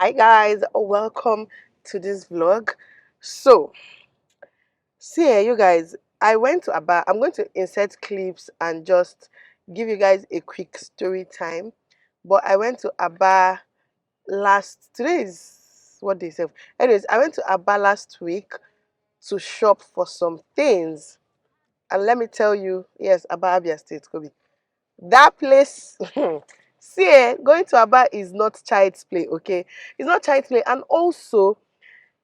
Hi guys, welcome to this vlog. So, see here, you guys, I went to Aba. I'm going to insert clips and just give you guys a quick story time. But I went to Aba today is what day is it? Anyways, I went to Aba last week to shop for some things. And let me tell you, yes, Aba Abia State, Kobe. That place, see, going to Aba is not child's play, okay? It's not child's play. And also,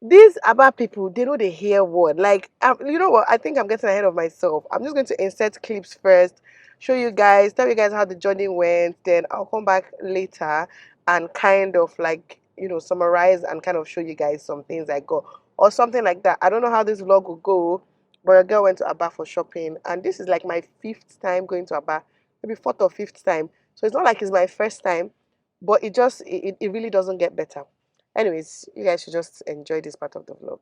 these Aba people, they know they hear word. Like, you know what? I think I'm getting ahead of myself. I'm just going to insert clips first, show you guys, tell you guys how the journey went. Then I'll come back later and kind of like, summarize and kind of show you guys some things I got or something like that. I don't know how this vlog will go, but a girl went to Aba for shopping, and this is like my 5th time going to Aba, maybe 4th or 5th time. So it's not like it's my first time, but it really doesn't get better. Anyways, you guys should just enjoy this part of the vlog.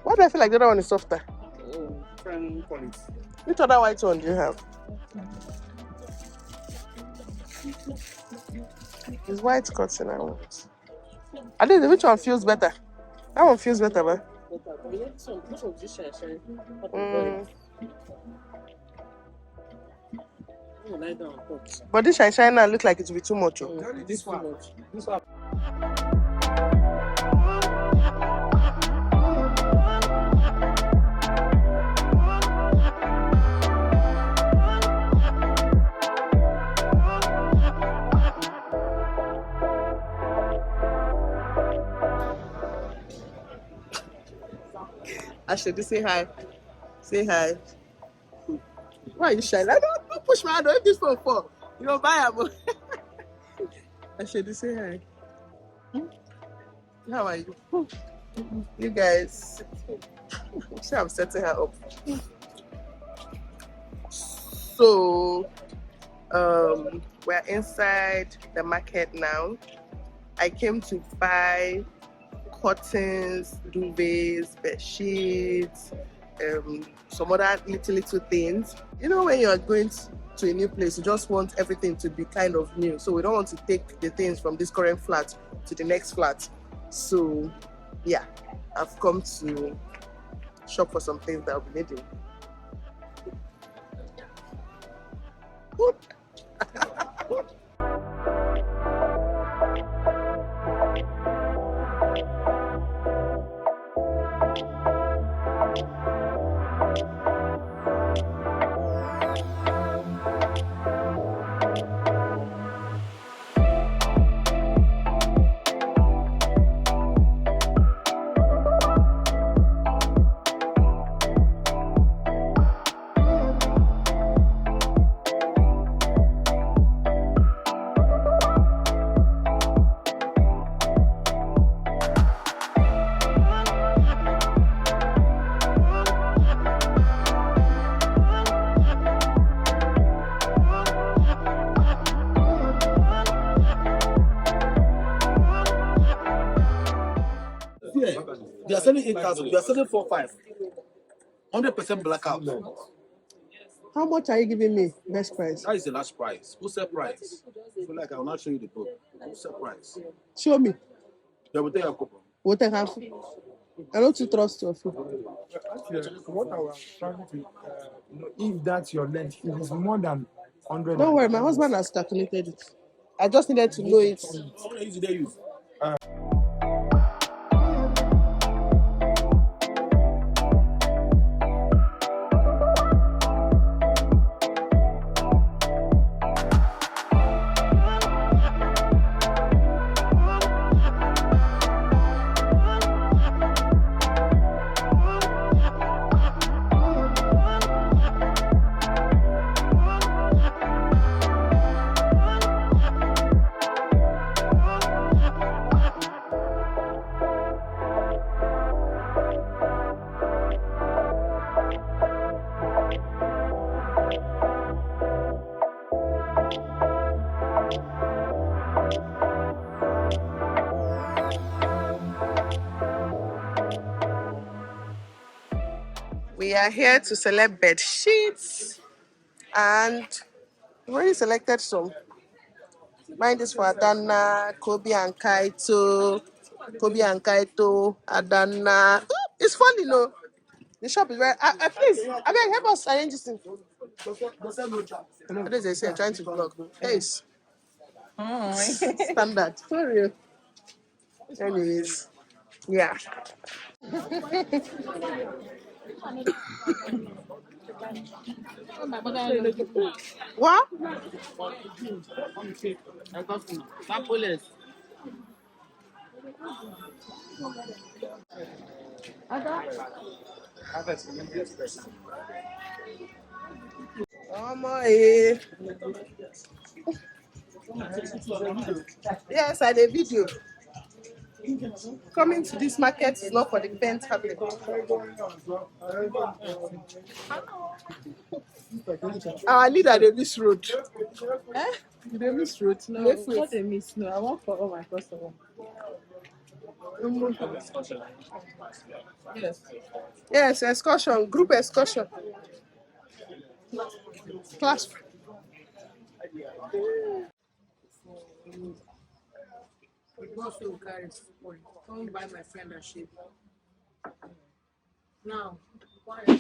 Why do I feel like the other one is softer? Which other white one do you have? It's white cotton I want. I think which one feels better? That one feels better, man. But this shine now look like it will be too much. This one. Ashley, say hi. Say hi. Why are you shy? Don't push my hand. If this phone fall, you don't buy them. Ashley, say hi. How are you? You guys. See, I'm setting her up. So, we're inside the market now. I came to buy cottons, duvets, bed sheets, some other little things. You know, when you're going to a new place, you just want everything to be kind of new. So we don't want to take the things from this current flat to the next flat. So yeah, I've come to shop for some things that I'll be needing. selling 8,000. You are selling 4,500. 100% blackout. How much are you giving me? Best price. That is the last price. Wholesale price. I feel like I will not show you the book. Wholesale price. Show me. They will take a couple. What I have. I don't trust your food. What I was trying to know if that's your length, if it's more than 100. Don't worry, my husband has calculated it. I just needed to know it. How many did they use? We are here to select bed sheets, and we already selected some. Mine is for Adana, Kobe and Kaito, Adana. Oh, it's funny, no. The shop is very. Please, I mean, help us arrange this thing. What is they say? Trying to vlog. Yes. Standard. Sorry. Anyways, yeah. What? Eh. Yes, I did video. Coming to this market is not for the faint hearted. Our leader, they miss road. They miss road. No, what they miss. No, I want for all my customers. Yes. Yes, excursion, group excursion. Class. Come buy my friend a shape. Now.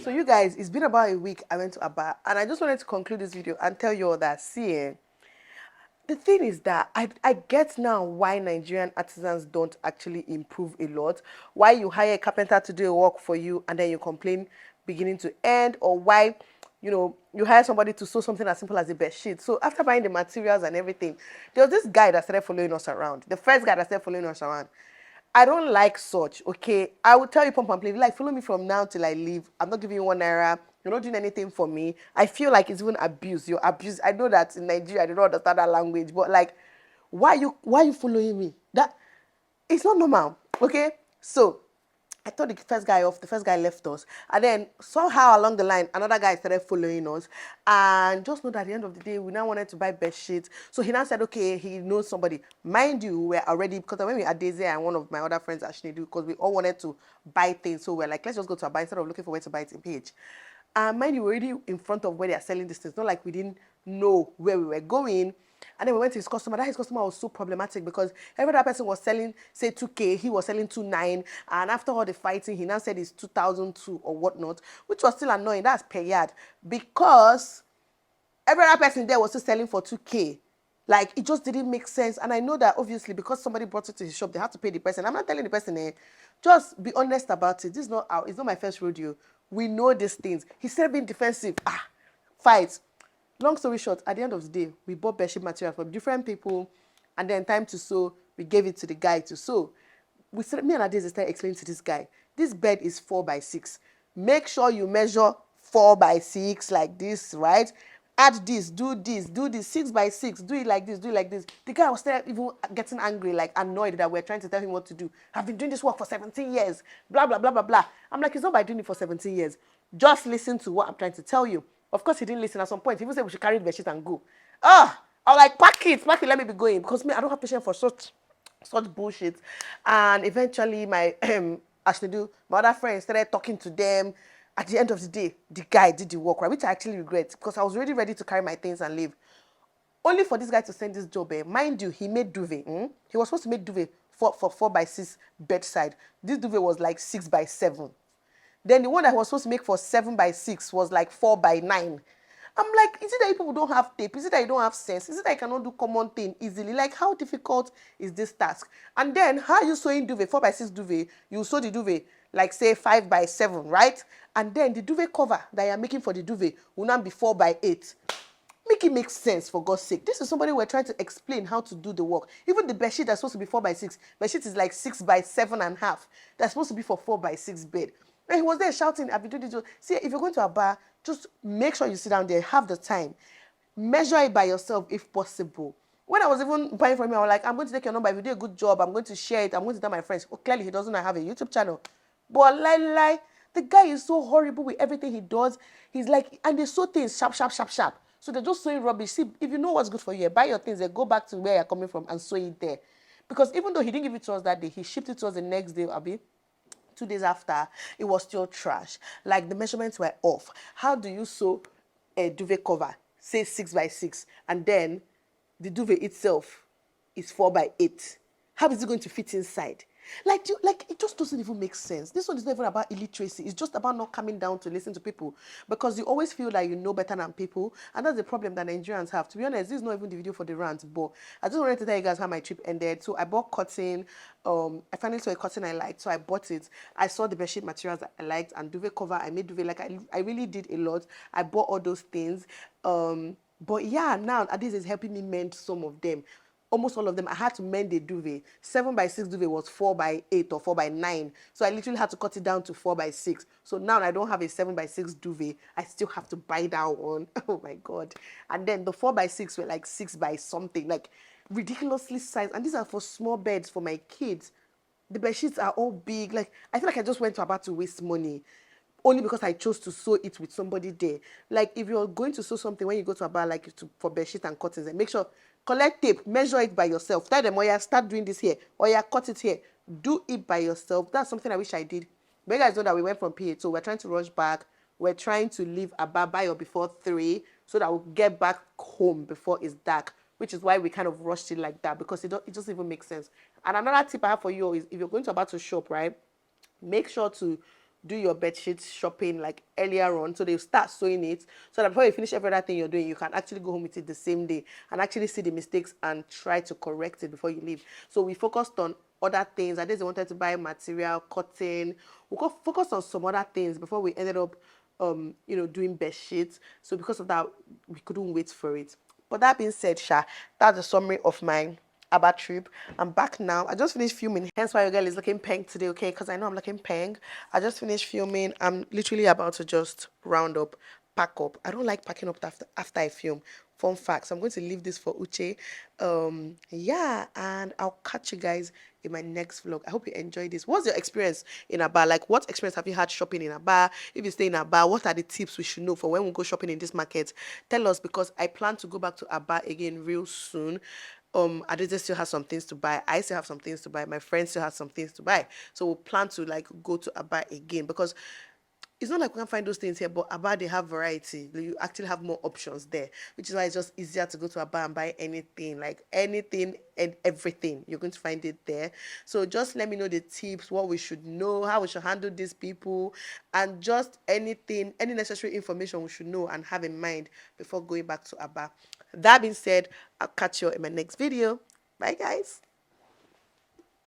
So you guys, it's been about a week I went to Aba, and I just wanted to conclude this video and tell you all that, the thing is that I get now why Nigerian artisans don't actually improve a lot. Why you hire a carpenter to do a work for you and then you complain beginning to end, or why you hire somebody to sew something as simple as a bed sheet. So after buying the materials and everything, there was this guy that started following us around. The first guy that started following us around. I don't like such, okay? I will tell you, pump and play. Like, follow me from now till I leave. I'm not giving you 1 naira. You're not doing anything for me. I feel like it's even abuse. You're abuse. I know that in Nigeria, I do not understand that language, but like, why you following me? That it's not normal, okay? So I told the first guy off, the first guy left us. And then somehow along the line, another guy started following us. And just know that at the end of the day, we now wanted to buy bed sheets. So he now said, okay, he knows somebody. Mind you, we're already, because when we had Daisy and one of my other friends actually do, because we all wanted to buy things. So we're like, let's just go to a buy instead of looking for where to buy it in Page. And mind you, we're already in front of where they are selling these things. Not like we didn't know where we were going. And then we went to his customer. That his customer was so problematic because every other person was selling, say, 2K. He was selling 2.9. And after all the fighting, he now said it's 2,002 or whatnot, which was still annoying. That's per yard. Because every other person there was still selling for 2K. Like, it just didn't make sense. And I know that, obviously, because somebody brought it to his shop, they had to pay the person. I'm not telling the person, just be honest about it. This is not it's not my first rodeo. We know these things. He started being defensive. Fight. Long story short, at the end of the day, we bought bedsheet material from different people, and then time to sew, we gave it to the guy to sew. Me and Adeze started explaining to this guy, this bed is 4x6. Make sure you measure 4x6 like this, right? Add this, do this, 6x6, do it like this, do it like this. The guy was still even getting angry, like annoyed that we're trying to tell him what to do. I've been doing this work for 17 years, blah, blah, blah, blah, blah. I'm like, it's not by doing it for 17 years. Just listen to what I'm trying to tell you. Of course, he didn't listen. At some point, he even said we should carry the bedsheet and go. I was like, pack it, let me be going. Because me, I don't have patience for such bullshit. And eventually, my as they do. My other friends started talking to them. At the end of the day, the guy did the work, right? Which I actually regret because I was already ready to carry my things and leave. Only for this guy to send this job, mind you, he made duvet. He was supposed to make duvet for 4x6 bedside. This duvet was like 6x7. Then the one that was supposed to make for 7x6 was like 4x9. I'm like, is it that you people don't have tape? Is it that you don't have sense? Is it that you cannot do common thing easily? Like, how difficult is this task? And then, how are you sewing duvet, 4x6 duvet? You sew the duvet, like say 5x7, right? And then the duvet cover that you're making for the duvet will now be 4x8. Make it make sense, for God's sake. This is somebody we're trying to explain how to do the work. Even the bedsheet that's supposed to be 4x6, bedsheet is like 6x7.5. That's supposed to be for 4x6 bed. And he was there shouting, "Have you done this?" See, if you're going to a bar, just make sure you sit down there, have the time, measure it by yourself if possible. When I was even buying from him, I was like, I'm going to take your number. If you do a good job, I'm going to share it. I'm going to tell my friends. Oh, clearly, he doesn't have a YouTube channel. But lie, the guy is so horrible with everything he does. He's like, and they sew things sharp, sharp, sharp, sharp. So they're just sewing rubbish. See, if you know what's good for you, buy your things, then go back to where you're coming from and sew it there. Because even though he didn't give it to us that day, he shipped it to us the next day, Abi. 2 days after, it was still trash. Like the measurements were off. How do you sew a duvet cover, say 6x6, and then the duvet itself is 4x8? How is it going to fit inside? Like it just doesn't even make sense. This one is not even about illiteracy. It's just about not coming down to listen to people because you always feel like you know better than people, and that's the problem that Nigerians have. To be honest, this is not even the video for the rant, but I just wanted to tell you guys how my trip ended. So I bought cotton. I finally saw a cotton I liked, so I bought it. I saw the bedsheet materials that I liked and duvet cover. I made duvet. Like I really did a lot. I bought all those things. But yeah, now this is helping me mend some of them. Almost all of them, I had to mend the duvet. 7x6 duvet was 4x8 or 4x9. So I literally had to cut it down to 4x6. So now I don't have a 7x6 duvet. I still have to buy that one. Oh my God. And then the 4x6 were like 6 by something, like ridiculously sized. And these are for small beds for my kids. The bed sheets are all big. Like, I feel like I just went to about to waste money only because I chose to sew it with somebody there. Like, if you're going to sew something when you go to a bar, like for bedsheet and curtains, and make sure, collect tape, measure it by yourself. Tell them, oh yeah, start doing this here, or yeah, cut it here. Do it by yourself. That's something I wish I did. But you guys know that we went from PA, so we're trying to rush back. We're trying to leave about by or before 3 so that we'll get back home before it's dark, which is why we kind of rushed it like that because it doesn't even make sense. And another tip I have for you is if you're going to about to shop, right, make sure to do your bedsheet shopping like earlier on so they start sewing it so that before you finish every other thing you're doing you can actually go home with it the same day and actually see the mistakes and try to correct it before you leave. So we focused on other things. I just wanted to buy material, cotton. We got focused on some other things before we ended up doing bed sheets. So because of that, we couldn't wait for it. But that being said, Sha, that's a summary of my Abba trip. I'm back now. I just finished filming. Hence why your girl is looking pink today, okay? Because I know I'm looking pink. I just finished filming. I'm literally about to just round up, pack up. I don't like packing up after I film. Fun fact. So I'm going to leave this for Uche. Yeah, and I'll catch you guys in my next vlog. I hope you enjoyed this. What's your experience in a bar? Like, what experience have you had shopping in a bar? If you stay in a bar, what are the tips we should know for when we go shopping in this market? Tell us because I plan to go back to a bar again real soon. Aditya still has some things to buy. I still have some things to buy. My friend still has some things to buy. So we'll plan to like go to a bar again because it's not like we can find those things here, but a bar they have variety. You actually have more options there, which is why it's just easier to go to a bar and buy anything, like anything and everything. You're going to find it there. So just let me know the tips, what we should know, how we should handle these people, and just anything, any necessary information we should know and have in mind before going back to a bar. That being said, I'll catch you in my next video. Bye, guys.